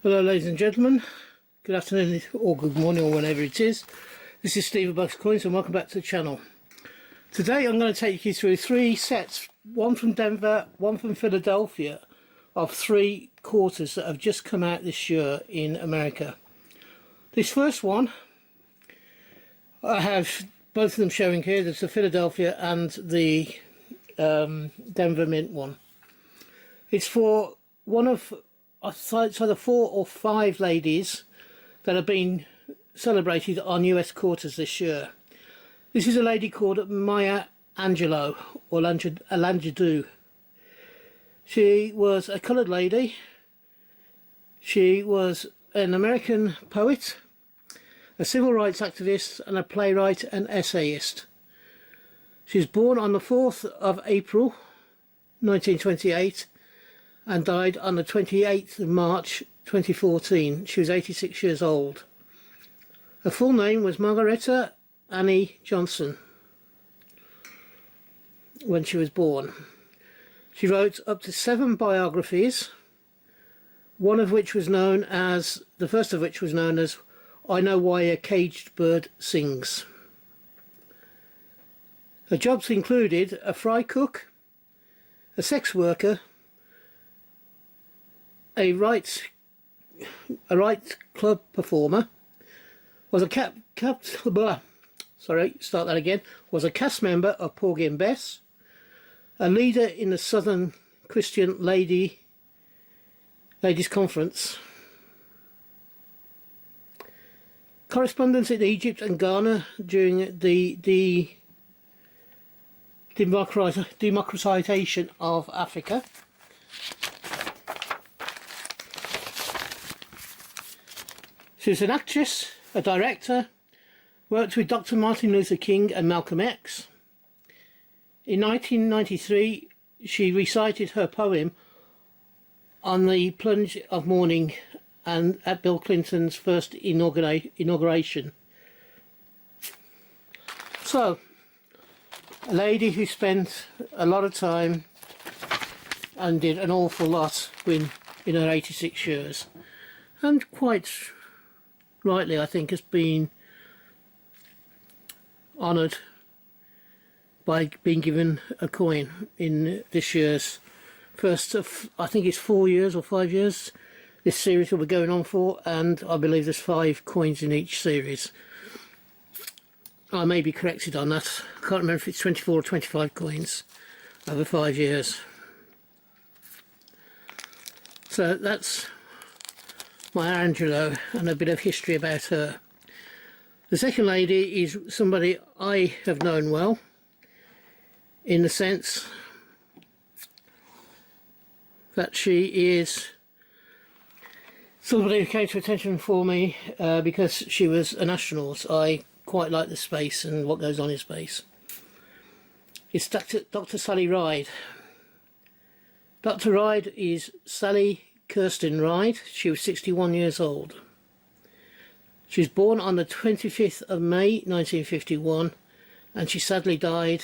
Hello ladies and gentlemen, good afternoon or good morning or whenever it is. This is Steve of Bucks Coins and welcome back to the channel. Today I'm going to take you through three sets, one from Denver, one from Philadelphia, of three quarters that have just come out this year in America. This first one, I have both of them showing here. There's the Philadelphia and the Denver Mint one. It's for one of either 4 or 5 ladies that have been celebrated on US quarters this year. This is a lady called Maya Angelou, or Angelou. She was a coloured lady. She was an American poet, a civil rights activist, and a playwright and essayist. She was born on the 4th of April 1928 and died on the 28th of March 2014. She was 86 years old. Her full name was Margaretta Annie Johnson when she was born. She wrote up to 7 biographies, the first of which was known as I Know Why a Caged Bird Sings. Her jobs included a fry cook, a sex worker, a rights club performer, was a cast member of Porgy and Bess, a leader in the Southern Christian Ladies Conference, correspondence in Egypt and Ghana during the democratization of Africa. She was an actress, a director, worked with Dr. Martin Luther King and Malcolm X. In 1993, she recited her poem on the plunge of morning and at Bill Clinton's first inauguration. So, a lady who spent a lot of time and did an awful lot in her 86 years, and quite rightly, I think, has been honoured by being given a coin in this year's first of, I think it's 4 years or 5 years this series will be going on for, and I believe there's 5 coins in each series. I may be corrected on that. I can't remember if it's 24 or 25 coins over 5 years. So that's Maya Angelou and a bit of history about her. The second lady is somebody I have known well, in the sense that she is somebody who came to attention for me because she was an astronaut. I quite like the space and what goes on in space. It's Dr. Sally Ride. Dr. Ride is Sally Kirsten Ride. She was 61 years old. She was born on the 25th of May 1951 and she sadly died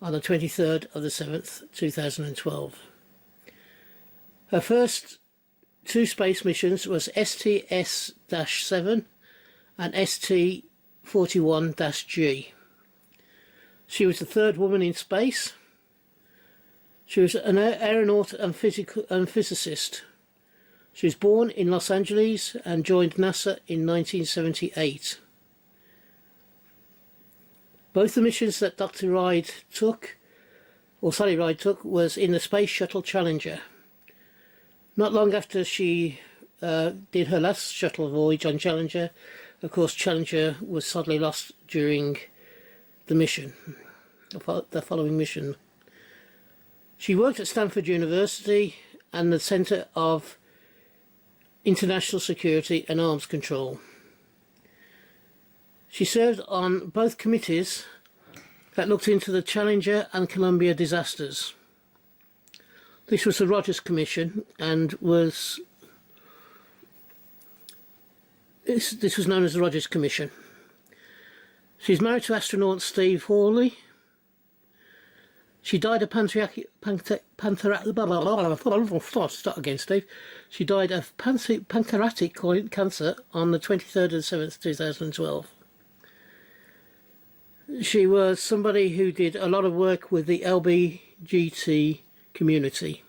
on the 23rd of the 7th 2012. Her first 2 space missions was STS-7 and ST-41-G. She was the 3rd woman in space. She was an aeronaut and physicist. She was born in Los Angeles and joined NASA in 1978. Both the missions that Dr. Ride took, or Sally Ride took, was in the Space Shuttle Challenger. Not long after she did her last shuttle voyage on Challenger, of course Challenger was sadly lost during the mission, the following mission. She worked at Stanford University and the Center of International Security and Arms Control. She served on both committees that looked into the Challenger and Columbia disasters. This was the Rogers Commission and this was known as the Rogers Commission. She's married to astronaut Steve Hawley. She died of pancreatic She died of pancreatic cancer on the 23rd of the 7th, 2012. She was somebody who did a lot of work with the LGBT community.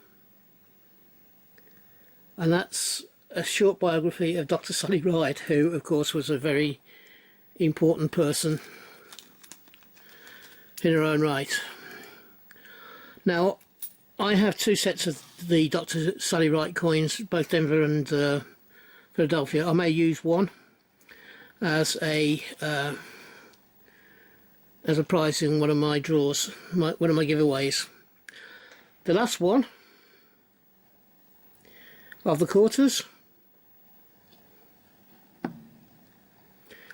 And that's a short biography of Dr. Sally Ride, who of course was a very important person in her own right. Now, I have two sets of the Dr. Sally Ride coins, both Denver and Philadelphia. I may use one as a prize in one of my draws, one of my giveaways. The last one of the quarters.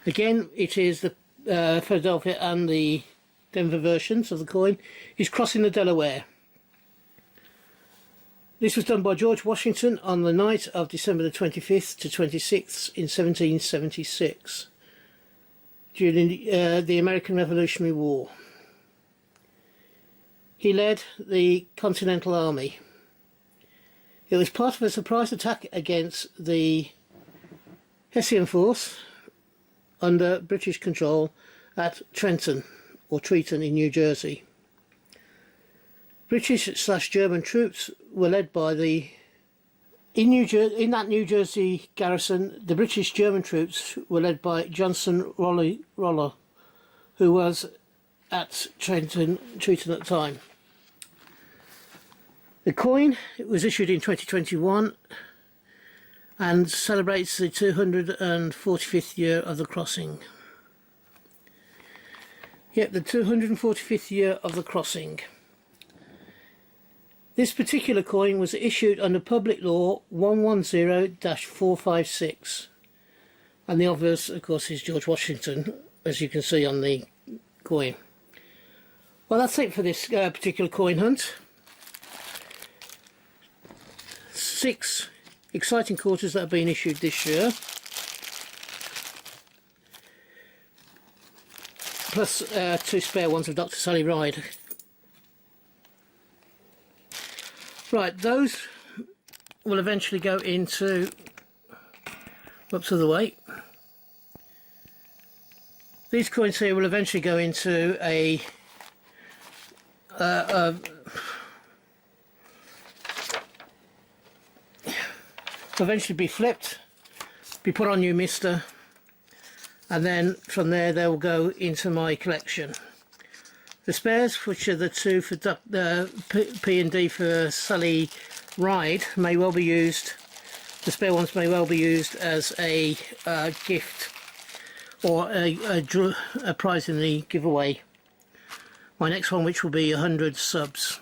Again, it is the Philadelphia and the Denver versions of the coin, is crossing the Delaware. This was done by George Washington on the night of December the 25th to 26th in 1776 during the American Revolutionary War. He led the Continental Army. It was part of a surprise attack against the Hessian force under British control at Trenton or Treaton in New Jersey. British/German troops were led by in that New Jersey garrison, the British-German troops were led by Johnson Roller, who was at Treaton at the time. The coin was issued in 2021 and celebrates the 245th year of the crossing. Yep, the 245th year of the crossing. This particular coin was issued under Public Law 110-456, and the obverse, of course, is George Washington, as you can see on the coin. Well, that's it for this particular coin hunt. 6 exciting quarters that have been issued this year, plus 2 spare ones of Dr. Sally Ride. Right, those will eventually go into, whoops, other way. These coins here will eventually go into a eventually be flipped, be put on new mister, and then from there they will go into my collection. The spares, which are the 2 for P and D for Sally Ride, may well be used. The spare ones may well be used as a gift or a prize in the giveaway. My next one, which will be 100 subs,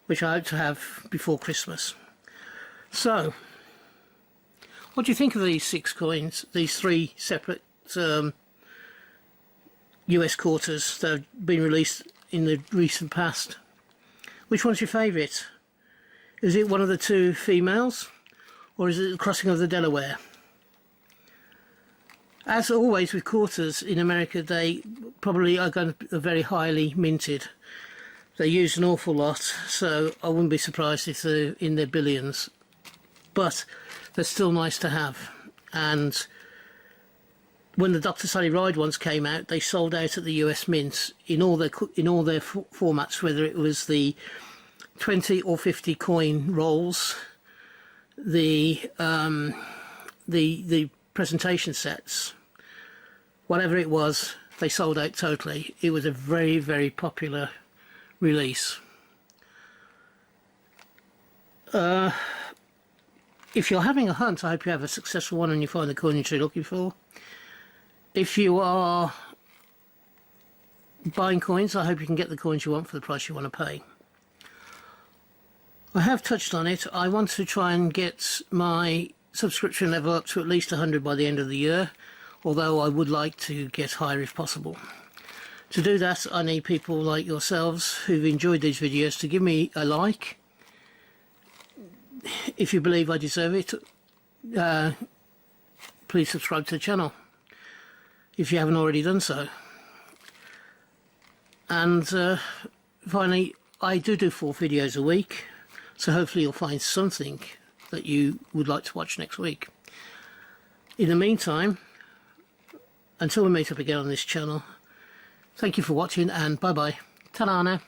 which I hope to have before Christmas. So, what do you think of these 6 coins, these 3 separate US quarters that have been released in the recent past? Which one's your favourite? Is it one of the 2 females, or is it the crossing of the Delaware? As always with quarters in America, they probably are going to be very highly minted. They use an awful lot, so I wouldn't be surprised if they're in their billions. But they're still nice to have. And when the Dr. Sally Ride ones came out, they sold out at the US Mint in all their formats, whether it was the 20 or 50 coin rolls, the presentation sets, whatever it was, they sold out totally. It was a very, very popular release. If you're having a hunt, I hope you have a successful one and you find the coin you're looking for. If you are buying coins, I hope you can get the coins you want for the price you want to pay. I have touched on it. I want to try and get my subscription level up to at least 100 by the end of the year, although I would like to get higher if possible. To do that, I need people like yourselves who've enjoyed these videos to give me a like. If you believe I deserve it, please subscribe to the channel if you haven't already done so. And finally, I do 4 videos a week, so hopefully you'll find something that you would like to watch next week. In the meantime, until we meet up again on this channel, thank you for watching, and bye bye. Ta-da now.